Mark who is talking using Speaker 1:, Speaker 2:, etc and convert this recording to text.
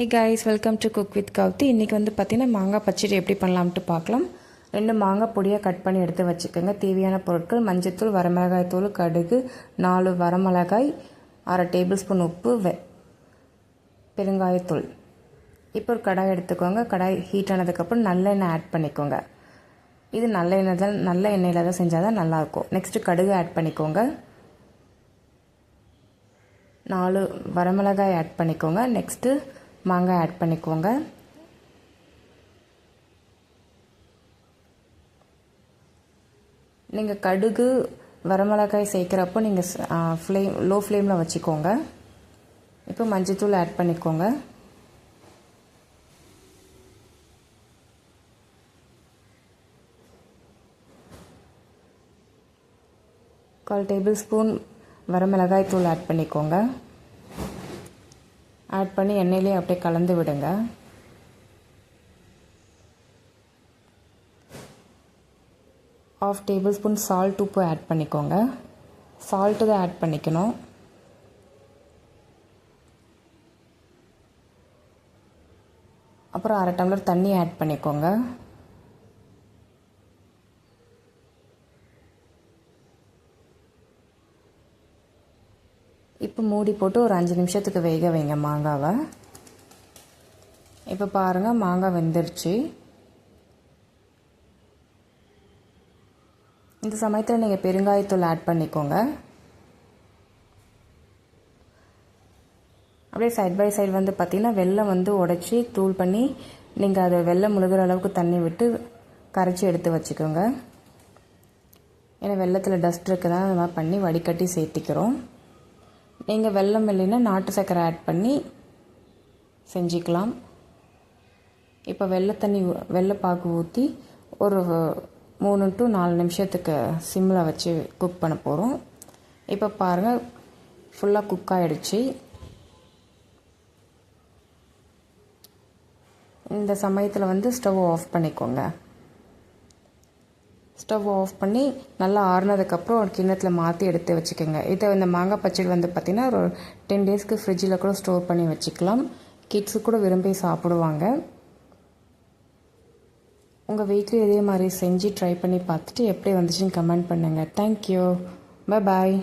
Speaker 1: Hey guys, welcome to cook with Gowthi. இன்றைக்கி வந்து பார்த்திங்கன்னா மாங்காய் பச்சடி எப்படி பண்ணலாம்ட்டு பார்க்கலாம். 2 மாங்காய் பொடியாக கட் பண்ணி எடுத்து வச்சுக்கோங்க. தேவையான பொருட்கள்: மஞ்சத்தூள், வரமிளகாய் தூள், கடுகு, 4 வரமிளகாய், 1/2 டேபிள் ஸ்பூன் உப்பு, பெருங்காயத்தூள். இப்போ ஒரு கடாய் எடுத்துக்கோங்க. கடாய் ஹீட் ஆனதுக்கப்புறம் நல்லெண்ணெய் ஆட் பண்ணிக்கோங்க. இது நல்ல எண்ணெயில் தான் செஞ்சால் தான் நல்லாயிருக்கும். நெக்ஸ்ட்டு கடுகு ஆட் பண்ணிக்கோங்க. 4 வரமிளகாய் ஆட் பண்ணிக்கோங்க. நெக்ஸ்ட்டு மாங்காய் ஆட் பண்ணிக்கோங்க. நீங்கள் கடுகு வரமிளகாய் சேர்க்குறப்போ நீங்கள் லோ ஃப்ளேமில் வச்சுக்கோங்க. இப்போ மஞ்சத்தூள் ஆட் பண்ணிக்கோங்க. கால் டேபிள் ஸ்பூன் வரமிளகாய் தூள் ஆட் பண்ணிக்கோங்க. ஆட் பண்ணி எண்ணெயிலே அப்படியே கலந்து விடுங்க. ½ டேபிள் ஸ்பூன் சால்ட், உப்பு ஆட் பண்ணிக்கோங்க. சால்ட்டு தான் ஆட் பண்ணிக்கணும். அப்புறம் 1/2 டம்ளர் தண்ணி ஆட் பண்ணிக்கோங்க. இப்போ மூடி போட்டு ஒரு 5 நிமிஷத்துக்கு வேக வைங்க மாங்காவை. இப்போ பாருங்கள், மாங்காய் வெந்துருச்சு. இந்த சமயத்தில் நீங்கள் பெருங்காயத்தூள் ஆட் பண்ணிக்கோங்க. அப்படியே சைட் பை சைடு வந்து பார்த்திங்கன்னா வெல்லம் வந்து உடச்சி தூள் பண்ணி நீங்கள் அதை வெல்லம் முழுகிற அளவுக்கு தண்ணி விட்டு கரைச்சி எடுத்து வச்சுக்கோங்க. ஏன்னா வெல்லத்தில் டஸ்ட் இருக்குதான் அது மாதிரி பண்ணி வடிகட்டி சேர்த்திக்கிறோம். நீங்கள் வெல்லம் இல்லைன்னா நாட்டு சர்க்கரை ஆட் பண்ணி செஞ்சுக்கலாம். இப்போ வெள்ளைப்பாகு ஊற்றி ஒரு 3 to 4 நிமிஷத்துக்கு சிம்மில் வச்சு குக் பண்ண போகிறோம். இப்போ பாருங்கள், ஃபுல்லாக குக் ஆகிடுச்சு. இந்த சமயத்தில் வந்து ஸ்டவ் ஆஃப் பண்ணிக்கோங்க. ஸ்டவ் ஆஃப் பண்ணி நல்லா ஆறுனதுக்கப்புறம் ஒரு கிண்ணத்தில் மாற்றி எடுத்து வச்சுக்கோங்க. இந்த மாங்காய் பச்சடி வந்து பார்த்திங்கன்னா ஒரு 10 டேஸ்க்கு ஃப்ரிட்ஜில் கூட ஸ்டோர் பண்ணி வச்சுக்கலாம். கிட்ஸு கூட விரும்பி சாப்பிடுவாங்க. உங்கள் வீட்லேயும் இதே மாதிரி செஞ்சு ட்ரை பண்ணி பார்த்துட்டு எப்படி வந்துச்சுன்னு கமெண்ட் பண்ணுங்கள். தேங்க்யூ. பாய்.